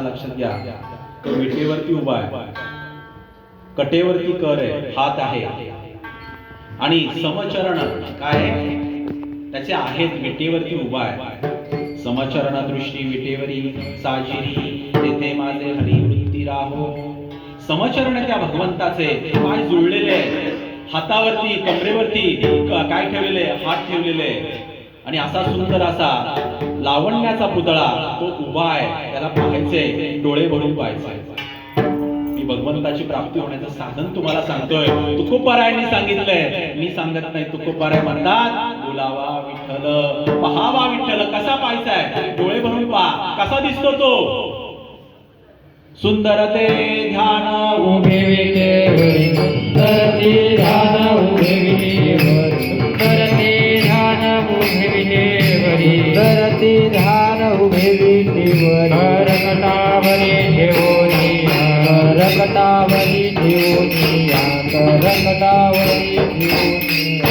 असताना लक्षात घ्या, तो विटेवरती उभा आहे, कटेवरती कर आहे, हात आहे आणि समचरण काय त्याचे आहेत, विटेवरती उभा आहे. समचरण दृष्टी विटेवरी साजिरी, तेथे माझे हरिवृत्ती राहो. समचरण त्या भगवंताचे पाय जुळलेले आहे, हातावरती कमरेवरती काय ठेवलेले, हात ठेवलेले, आणि असा सुंदर असा लावण्याचा पुतळा तो उभा आहे. त्याला पाहायचे, डोळे भरून पाहायचे. मी भगवंताची प्राप्ती होण्याचं साधन तुम्हाला सांगतोय. तुकोबारायांनी सांगितलंय, मी सांगत नाही. तुकोबाराय म्हणतात, बोलावा विठ्ठल, पहावा विठ्ठल. कसा पाहायचाय? डोळे भरून पहा. कसा दिसतो तो? सुंदर ते ध्यान उभे विटेवरी, सुंदर ते ध्यान उभे विटेवरी, सुंदर ते ध्यान उभे विटेवरी, सुंदर ते ध्यान उभे विटेवरी. करकटावरी ठेवोनिया, करकटावरी ठेवोनिया, करकटावरी ठेवोनिया.